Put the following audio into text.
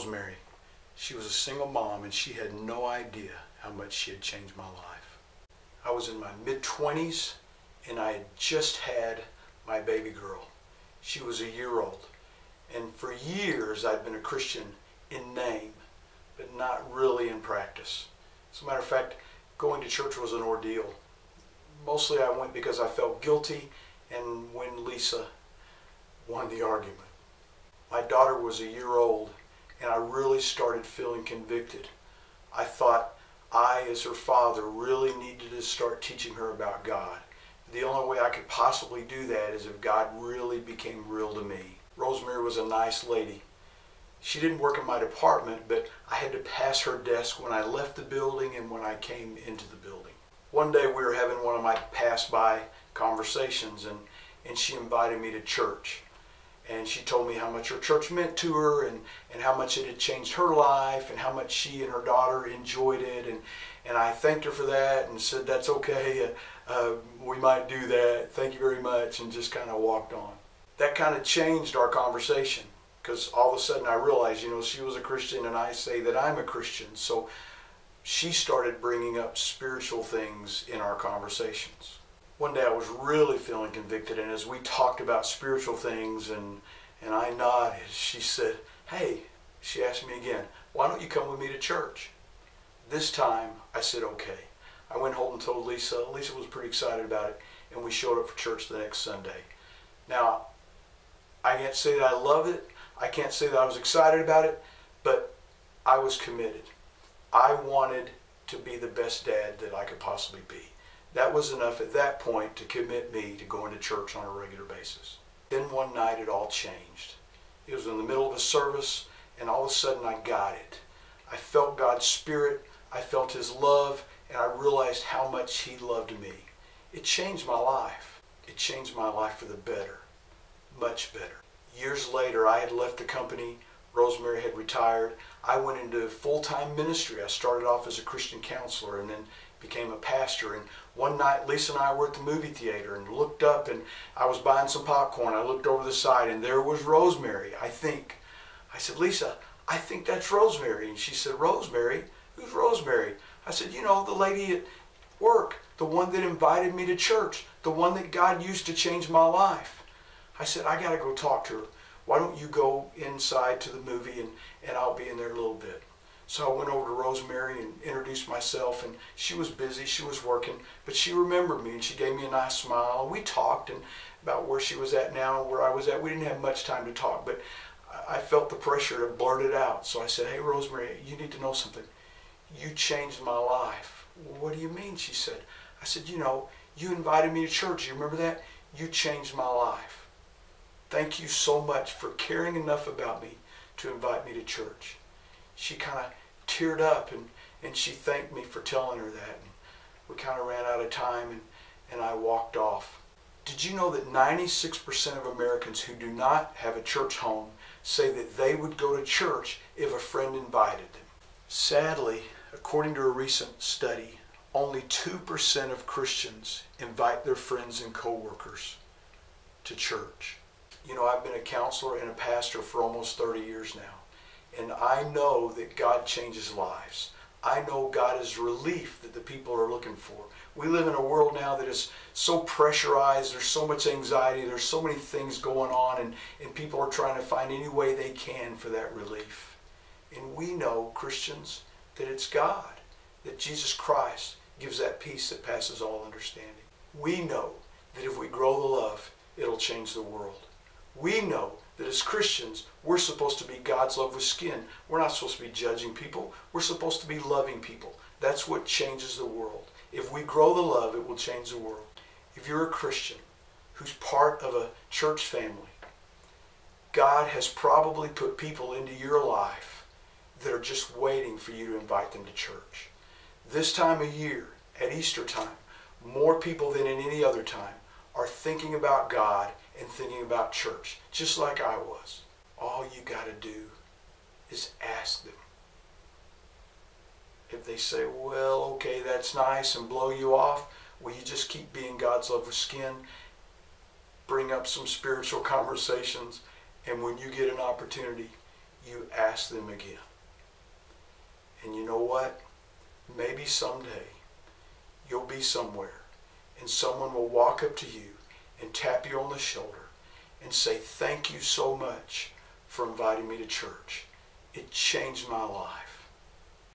Rosemary. She was a single mom and she had no idea how much she had changed my life. I was in my mid-20s and I had just had my baby girl. She was a year old. And for years I'd been a Christian in name, but not really in practice. As a matter of fact, going to church was an ordeal. Mostly I went because I felt guilty and when Lisa won the argument. My daughter was a year old and I really started feeling convicted. I thought I, as her father, really needed to start teaching her about God. The only way I could possibly do that is if God really became real to me. Rosemary was a nice lady. She didn't work in my department, but I had to pass her desk when I left the building and when I came into the building. One day we were having one of my pass-by conversations and she invited me to church. And she told me how much her church meant to her and how much it had changed her life and how much she and her daughter enjoyed it. And I thanked her for that and said, that's okay, we might do that, thank you very much, and just kind of walked on. That kind of changed our conversation because all of a sudden I realized, she was a Christian and I say that I'm a Christian. So she started bringing up spiritual things in our conversations. One day I was really feeling convicted, and as we talked about spiritual things and I nodded, she said, hey, she asked me again, why don't you come with me to church? This time I said, okay. I went home and told Lisa. Lisa was pretty excited about it, and we showed up for church the next Sunday. Now, I can't say that I love it. I can't say that I was excited about it, but I was committed. I wanted to be the best dad that I could possibly be. That was enough at that point to commit me to going to church on a regular basis. Then one night it all changed. It was in the middle of a service and all of a sudden I got it. I felt God's Spirit, I felt His love, and I realized how much He loved me. It changed my life. It changed my life for the better, much better. Years later I had left the company, Rosemary had retired. I went into full-time ministry. I started off as a Christian counselor and then became a pastor. And one night Lisa and I were at the movie theater and looked up and I was buying some popcorn. I looked over the side and there was Rosemary, I think. I said, Lisa, I think that's Rosemary. And she said, Rosemary? Who's Rosemary? I said, the lady at work, the one that invited me to church, the one that God used to change my life. I said, I got to go talk to her. Why don't you go inside to the movie and I'll be in there a little bit. So I went over to Rosemary and introduced myself, and she was busy, she was working, but she remembered me and she gave me a nice smile. We talked about where she was at now and where I was at. We didn't have much time to talk, but I felt the pressure to blurt it out. So I said, hey Rosemary, you need to know something. You changed my life. What do you mean? She said. I said, you invited me to church. You remember that? You changed my life. Thank you so much for caring enough about me to invite me to church. She kind of teared up and she thanked me for telling her that. And we kind of ran out of time and I walked off. Did you know that 96% of Americans who do not have a church home say that they would go to church if a friend invited them? Sadly, according to a recent study, only 2% of Christians invite their friends and co-workers to church. I've been a counselor and a pastor for almost 30 years now, and I know that God changes lives. I know God is relief that the people are looking for. We live in a world now that is so pressurized, there's so much anxiety, there's so many things going on, and people are trying to find any way they can for that relief. And we know, Christians, that it's God, that Jesus Christ gives that peace that passes all understanding. We know that if we grow the love, it'll change the world. We know that as Christians, we're supposed to be God's love with skin. We're not supposed to be judging people. We're supposed to be loving people. That's what changes the world. If we grow the love, it will change the world. If you're a Christian who's part of a church family, God has probably put people into your life that are just waiting for you to invite them to church. This time of year, at Easter time, more people than in any other time are thinking about God and thinking about church, just like I was. All you got to do is ask them. If they say, well, okay, that's nice, and blow you off, will you just keep being God's love with skin? Bring up some spiritual conversations, and when you get an opportunity, you ask them again. And you know what? Maybe someday you'll be somewhere and someone will walk up to you and tap you on the shoulder and say, thank you so much for inviting me to church. It changed my life.